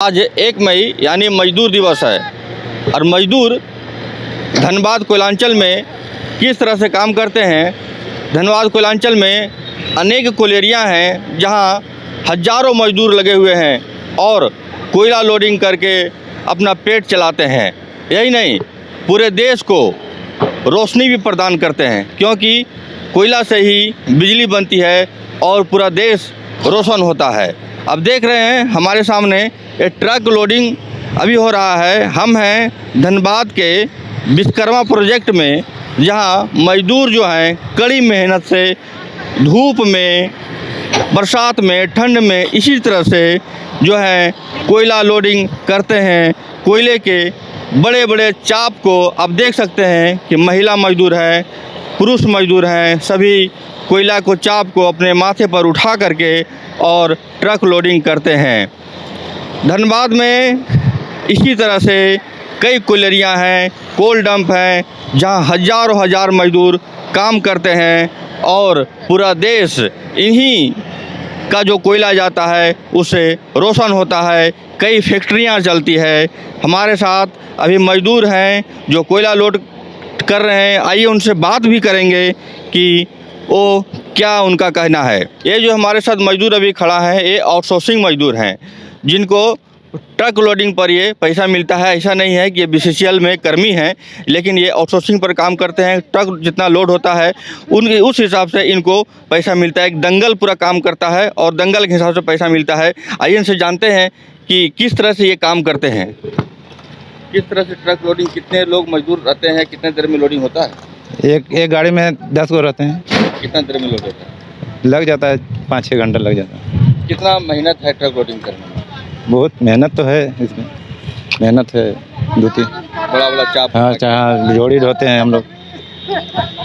आज 1 मई यानी मजदूर दिवस है और मजदूर धनबाद कोयलांचल में किस तरह से काम करते हैं। धनबाद कोयलांचल में अनेक कोयलेरियाँ हैं जहां हजारों मजदूर लगे हुए हैं और कोयला लोडिंग करके अपना पेट चलाते हैं। यही नहीं, पूरे देश को रोशनी भी प्रदान करते हैं क्योंकि कोयला से ही बिजली बनती है और पूरा देश रोशन होता है। अब देख रहे हैं हमारे सामने एक ट्रक लोडिंग अभी हो रहा है। हम हैं धनबाद के विश्वकर्मा प्रोजेक्ट में, जहां मजदूर जो हैं कड़ी मेहनत से धूप में, बरसात में, ठंड में इसी तरह से जो है कोयला लोडिंग करते हैं। कोयले के बड़े बड़े चाप को आप देख सकते हैं कि महिला मजदूर हैं, पुरुष मजदूर हैं, सभी कोयला को चाप को अपने माथे पर उठा करके और ट्रक लोडिंग करते हैं। धनबाद में इसी तरह से कई कोयलेरियाँ हैं, कोल डंप हैं, जहां हजारों हजार मजदूर काम करते हैं और पूरा देश इन्हीं का जो कोयला जाता है उससे रोशन होता है। कई फैक्ट्रियां चलती है। हमारे साथ अभी मजदूर हैं जो कोयला लोड कर रहे हैं। आइए उनसे बात भी करेंगे कि वो क्या उनका कहना है। ये जो हमारे साथ मजदूर अभी खड़ा है, ये आउटसोर्सिंग मजदूर हैं जिनको ट्रक लोडिंग पर ये पैसा मिलता है। ऐसा नहीं है कि ये बीसीसीएल में कर्मी हैं, लेकिन ये आउटसोर्सिंग पर काम करते हैं। ट्रक जितना लोड होता है उस हिसाब से इनको पैसा मिलता है। एक दंगल पूरा काम करता है और दंगल के हिसाब से पैसा मिलता है। आइए इनसे जानते हैं कि किस तरह से ये काम करते हैं। किस तरह से ट्रक लोडिंग, कितने लोग मजदूर रहते हैं, कितने देर में लोडिंग होता है? एक गाड़ी में 10 गो रहते हैं। कितना देर में लोड होता है? लग जाता है 5-6 घंटा लग जाता है। कितना मेहनत है ट्रक लोडिंग करने में? बहुत मेहनत तो है, इसमें मेहनत है। 2-3 बड़ा चाप, हाँ, चाहे जोड़ी ढोते हैं हम लोग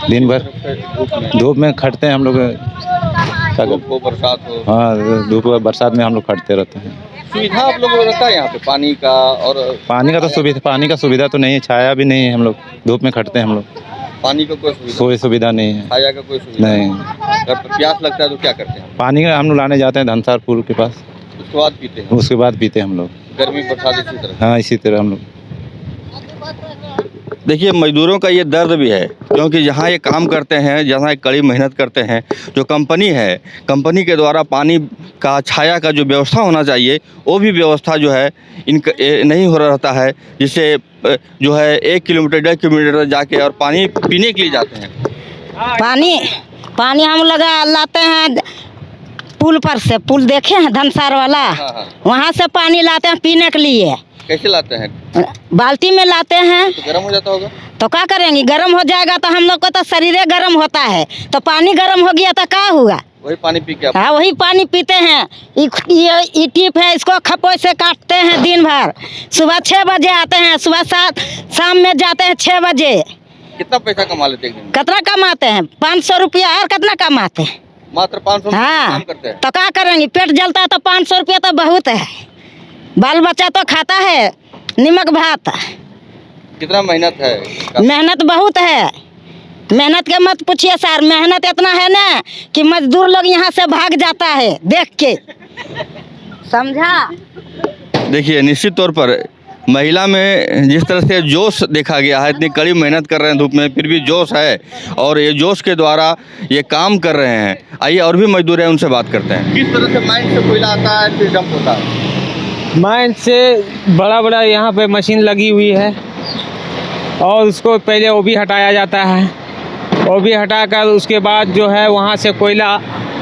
दिन भर धूप में खटते हैं हम लोग। धूप हो बरसात हो, हाँ, धूप बरसात में हम लोग खटते रहते हैं। सुविधा आप लोगों को रहता है यहाँ पे पानी का? और पानी का सुविधा तो नहीं है, छाया भी नहीं है। हम लोग धूप में खटते हैं हम लोग। पानी का कोई सुविधा नहीं है, छाया का कोई सुविधा नहीं। अगर प्यास लगता है तो क्या करते हैं? पानी का हम लोग लाने जाते हैं धनसार पुल के पास, उसके बाद पीते हैं। उसके बाद पीते हैं हम लोग। गर्मी बरसात इसी तरह? हाँ, इसी तरह हम लोग। देखिए, मजदूरों का ये दर्द भी है क्योंकि जहाँ ये काम करते हैं, जहाँ ये कड़ी मेहनत करते हैं, जो कंपनी है, कंपनी के द्वारा पानी का, छाया का जो व्यवस्था होना चाहिए वो भी व्यवस्था जो है नहीं हो रहता है, जिससे जो है 1 किलोमीटर 1.5 किलोमीटर जाके और पानी पीने के लिए जाते हैं। पानी हम लाते हैं पुल पर से। पुल देखे हैं धनसार वाला? हाँ। वहाँ से पानी लाते हैं पीने के लिए। कैसे लाते हैं? बाल्टी में लाते हैं। तो गर्म हो जाता होगा? तो क्या करेंगे, गर्म हो जाएगा तो हम लोग को तो शरीर गर्म होता है, तो पानी गर्म हो गया तो क्या हुआ? वही पानी पी के हाँ, वही पानी पीते हैं। ये टिप है, इसको खपोई से काटते हैं दिन भर। सुबह 6 बजे आते हैं, सुबह 7, शाम में जाते हैं 6 बजे। कितना पैसा कमा लेते हैं? कितना कमाते हैं? 500 रुपया। और कितना कमाते हैं? मात्र 500 हाँ, काम करते हैं। तो क्या करेंगे, पेट जलता है तो 500 रुपया तो बहुत है। बाल बच्चा तो खाता है निमक भात। कितना मेहनत है? मेहनत बहुत है। मेहनत के मत पूछिए सर, मेहनत इतना है ना कि मजदूर लोग यहाँ से भाग जाता है देख के, समझा? देखिए, निश्चित तौर पर महिला में जिस तरह से जोश देखा गया है, इतनी कड़ी मेहनत कर रहे हैं धूप में, फिर भी जोश है और ये जोश के द्वारा ये काम कर रहे हैं। आइए और भी मजदूर हैं, उनसे बात करते हैं। किस तरह से माइन से कोयला आता है फिर डंप होता है? माइन से बड़ा यहाँ पे मशीन लगी हुई है और उसको पहले वो भी हटाया जाता है। वो भी हटाकर उसके बाद जो है वहाँ से कोयला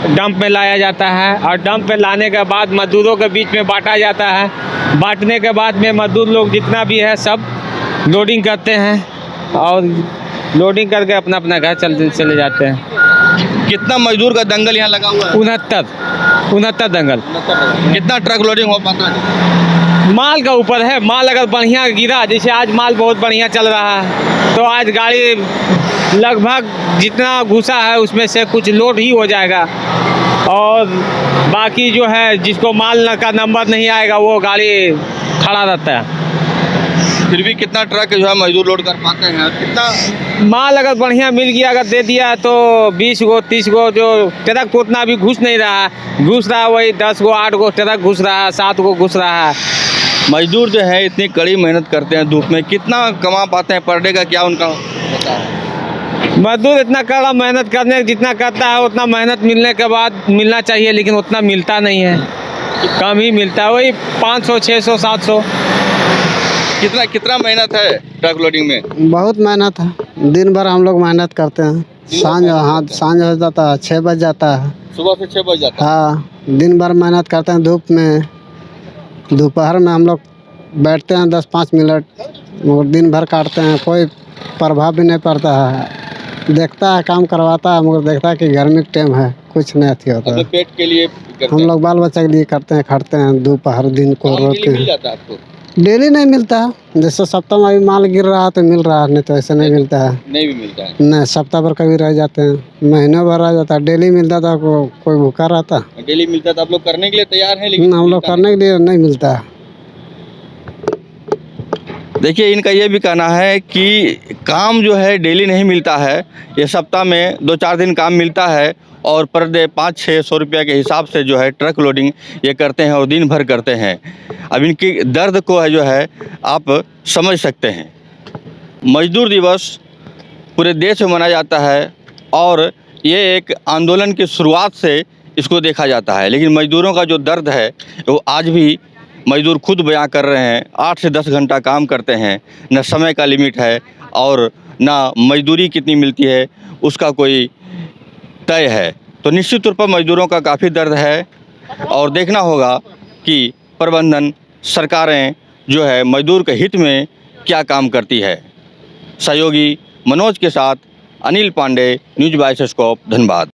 डंप में लाया जाता है और डंप में लाने के बाद मजदूरों के बीच में बांटा जाता है। बांटने के बाद में मजदूर लोग जितना भी है सब लोडिंग करते हैं और लोडिंग करके अपना अपना घर चले जाते हैं। कितना मजदूर का दंगल यहाँ लगा हुआ है? 69 दंगल। कितना ट्रक लोडिंग हो पाता है? माल का ऊपर है। माल अगर बढ़िया गिरा, जैसे आज माल बहुत बढ़िया चल रहा है तो आज गाड़ी लगभग जितना घुसा है उसमें से कुछ लोड ही हो जाएगा और बाकी जो है जिसको माल का नंबर नहीं आएगा वो गाड़ी खड़ा रहता है। फिर भी कितना ट्रक जो है मजदूर लोड कर पाते हैं? कितना माल अगर बढ़िया मिल गया, अगर दे दिया तो 20 गो 30 गो, जो ट्रक तो उतना भी घुस नहीं रहा है। घुस रहा है वही 10 गो 8 गो ट्रक घुस रहा है, 7 गो घुस रहा है। मजदूर जो है इतनी कड़ी मेहनत करते हैं धूप में, कितना कमा पाते हैं पर डे का, क्या उनका होता है? मजदूर इतना कड़ा मेहनत करने जितना करता है उतना मेहनत मिलने के बाद मिलना चाहिए, लेकिन उतना मिलता नहीं है, कम ही मिलता है, वही 500 600 700। कितना कितना मेहनत है ट्रक लोडिंग में? बहुत मेहनत है, दिन भर हम लोग मेहनत करते हैं। सांझ, हाँ सांझ हो जाता है, 6 बज जाता है। सुबह से 6 बज जाता है। हाँ, दिन भर मेहनत करते हैं धूप में। दोपहर में हम लोग बैठते हैं 10-5 मिनट, मगर दिन भर काटते हैं, कोई प्रभाव भी नहीं पड़ता है। देखता है, काम करवाता है, मगर देखता है कि गर्मी का टाइम है, कुछ नहीं अथी होता अपने है। पेट के लिए करते हम हैं। लोग बाल बच्चा के लिए करते हैं, खाते हैं दोपहर दिन को काम रोक के लिए मिल के। जाता है आपको? डेली नहीं मिलता है, जैसे सप्ताह में अभी माल गिर रहा है तो मिल रहा है, नहीं तो ऐसे नहीं मिलता है। नहीं भी मिलता है। नहीं, सप्ताह भर कभी रह जाते हैं, महीने भर रह जाता है। डेली मिलता था कोई भूखा रहता। डेली मिलता था, आप लोग करने के लिए तैयार हैं, लेकिन हम लोग मिलता करने के लिए नहीं मिलता है। देखिए, इनका ये भी कहना है कि काम जो है डेली नहीं मिलता है, ये सप्ताह में 2-4 दिन काम मिलता है और पर डे 500-600 रुपये के हिसाब से जो है ट्रक लोडिंग ये करते हैं और दिन भर करते हैं। अब इनकी दर्द को है जो है आप समझ सकते हैं। मजदूर दिवस पूरे देश में मनाया जाता है और ये एक आंदोलन की शुरुआत से इसको देखा जाता है, लेकिन मजदूरों का जो दर्द है वो आज भी मजदूर खुद बयां कर रहे हैं। 8 से 10 घंटा काम करते हैं, न समय का लिमिट है और ना मजदूरी कितनी मिलती है उसका कोई तय है। तो निश्चित तौर पर मजदूरों का काफ़ी दर्द है और देखना होगा कि प्रबंधन, सरकारें जो है मजदूर के हित में क्या काम करती है। सहयोगी मनोज के साथ Anil Pandey, news by scope, Dhanbad.